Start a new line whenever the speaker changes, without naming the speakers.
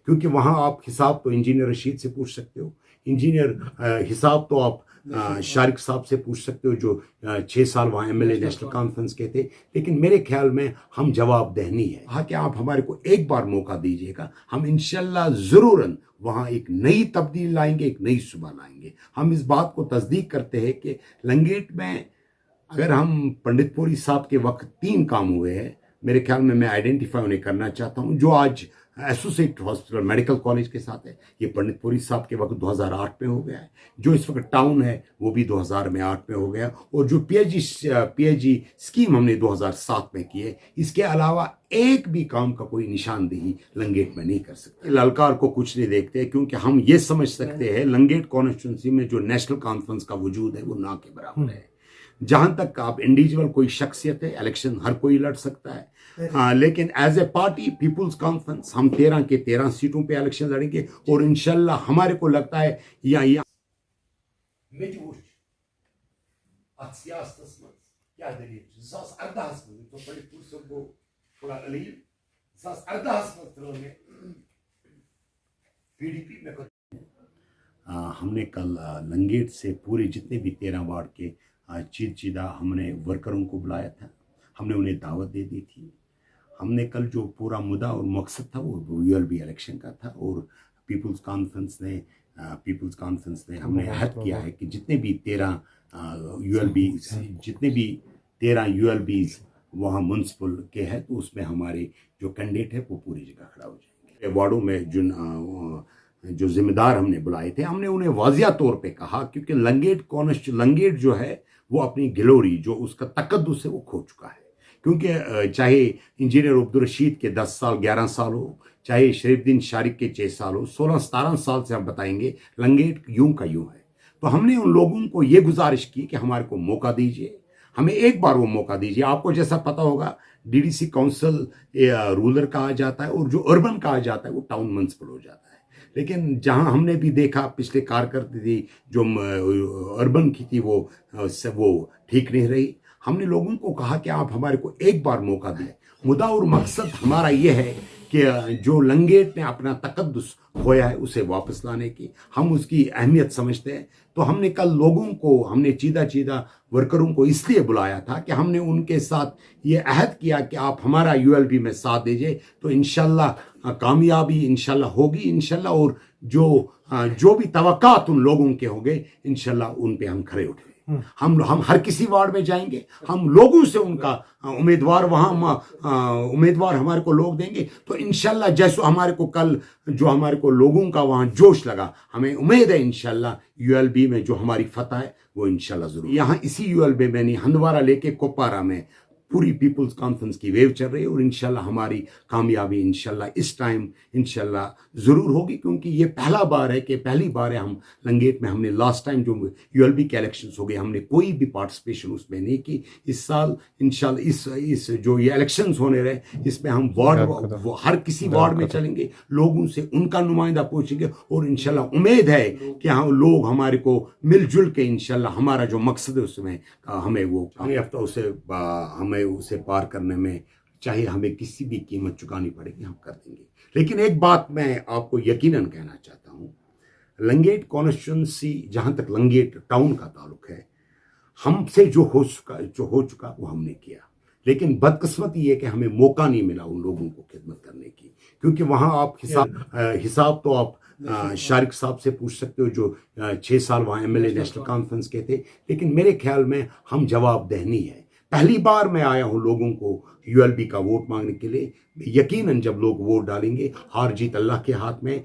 क्योंकि वहाँ आप हिसाब तो इंजीनियर रशीद से पूछ सकते हो, इंजीनियर हिसाब तो आप शारिक साहब से पूछ सकते हो जो 6 साल वहाँ एमएलए नेशनल कॉन्फ्रेंस के थे। लेकिन मेरे ख्याल में हम जवाबदेह नहीं है। हाँ, कि आप हमारे को एक बार मौका दीजिएगा, हम इंशाल्लाह ज़रूरन वहाँ एक नई तब्दीली लाएंगे, एक नई सुबह लाएंगे। हम इस बात को तस्दीक करते हैं कि लंगेट में अगर हम पंडितपुरी साहब के वक्त 3 काम हुए हैं, मेरे ख्याल में मैं आइडेंटिफाई उन्हें करना चाहता हूँ, जो आज एसोसिएट हॉस्पिटल मेडिकल कॉलेज के साथ है, ये पंडितपुरी साहब के वक्त 2008 में हो गया है। जो इस वक्त टाउन है वो भी 2008 में हो गया, और जो पीएचजी स्कीम हमने 2007 में की है, इसके अलावा एक भी काम का कोई निशानदेही लंगेट में नहीं कर सकते। ललकार को कुछ नहीं देखते, क्योंकि हम ये समझ सकते हैं लंगेट कॉन्स्टिट्यूंसी में जो नेशनल कॉन्फ्रेंस का वजूद है वो ना के बराबर है। जहां तक आप इंडिविजुअल कोई शख्सियत है, इलेक्शन हर कोई लड़ सकता है, लेकिन as a party People's Conference हम 13 के 13 सीटों पे इलेक्शन लड़ेंगे, और इंशाल्लाह हमारे को लगता है क्या हमने कल लंगेट से पूरे जितने भी 13 वार्ड के चीदा हमने वर्करों को बुलाया था, हमने उन्हें दावत दे दी थी। हमने कल जो पूरा मुद्दा और मकसद था वो यूएलबी इलेक्शन का था, और पीपुल्स कॉन्फ्रेंस ने हमने अहद किया है कि जितने भी 13 यूएलबीज वहाँ म्यूनसिपल के हैं, तो उसमें हमारे जो कैंडिडेट है वो पूरी जगह खड़ा हो जाएंगे। वार्डों में जो जिम्मेदार हमने बुलाए थे, हमने उन्हें वाजिया तौर पे कहा, क्योंकि लंगेट जो है वो अपनी ग्लोरी जो उसका तकद्दुस है वो खो चुका है। क्योंकि चाहे इंजीनियर अब्दुल रशीद के 10 साल 11 साल हो, चाहे शरीफुद्दीन शारिक के 6 साल हो, 16-17 साल से हम बताएंगे लंगेट यूं का यूं है। तो हमने उन लोगों को ये गुजारिश की कि हमारे को मौका दीजिए, हमें एक बार वो मौका दीजिए। आपको जैसा पता होगा डीडीसी काउंसिल रूरल कहा जाता है, और जो अर्बन कहा जाता है वो टाउन म्यूनसिपल हो जाता है। लेकिन जहां हमने भी देखा पिछले कारकर्दगी जो अर्बन की थी वो ठीक नहीं रही, हमने लोगों को कहा कि आप हमारे को एक बार मौका दें। मुद्दा और मकसद हमारा ये है कि जो लंगेट ने अपना तकद्दुस खोया है उसे वापस लाने की हम उसकी अहमियत समझते हैं। तो हमने कल लोगों को, हमने चीदा वर्करों को इसलिए बुलाया था कि हमने उनके साथ ये अहद किया कि आप हमारा यूएलबी में साथ दीजिए, तो इंशाल्लाह कामयाबी इंशाल्लाह होगी इंशाल्लाह। और जो भी तवक्कात उन लोगों के होंगे इंशाल्लाह उन पे हम खड़े उठेंगे। हम हर किसी वार्ड में जाएंगे, हम लोगों से उनका उम्मीदवार उम्मीदवार हमारे को लोग देंगे, तो इंशाल्लाह जैसे हमारे को कल जो हमारे को लोगों का वहाँ जोश लगा, हमें उम्मीद है इंशाल्लाह यूएलबी में जो हमारी फतह है वो इंशाल्लाह जरूर। यहाँ इसी यूएलबी में नहीं, हंदवारा लेके कुपवारा में पूरी पीपुल्स कॉन्फ्रेंस की वेव चल रही है, और इंशाल्लाह हमारी कामयाबी इंशाल्लाह इस टाइम इंशाल्लाह ज़रूर होगी। क्योंकि ये पहली बार है हम लंगेट में, हमने लास्ट टाइम जो यूएलबी के इलेक्शंस हो गए हमने कोई भी पार्टिसिपेशन उसमें नहीं की। इस साल इंशाल्लाह इस जो ये इलेक्शंस होने रहे इसमें हम हर किसी वार्ड में चलेंगे, लोगों से उनका नुमाइंदा पूछेंगे, और इंशाल्लाह उम्मीद है कि हम लोग हमारे को मिलजुल के इंशाल्लाह हमारा जो मकसद है उसमें हमें वो हमें उसे पार करने में चाहे हमें किसी भी कीमत चुकानी पड़ेगी हम कर देंगे। लेकिन एक बात मैं आपको यकीनन कहना चाहता हूं, लंगेट कॉन्स्टिट्यूंसी जहां तक लंगेट टाउन का ताल्लुक है, हमसे जो हो चुका वो हमने किया। लेकिन बदकिस्मती ये कि हमें मौका नहीं मिला उन लोगों को खिदमत करने की, क्योंकि वहां आप हिसाब तो आप शारिक साहब से पूछ सकते हो जो 6 साल वहाँ एमएलए नेशनल कॉन्फ्रेंस के थे। लेकिन मेरे ख्याल में हम जवाबदेह नहीं है। पहली बार मैं आया हूं लोगों को यूएलबी का वोट मांगने के लिए। यकीनन जब लोग वोट डालेंगे, हार जीत अल्लाह के हाथ में,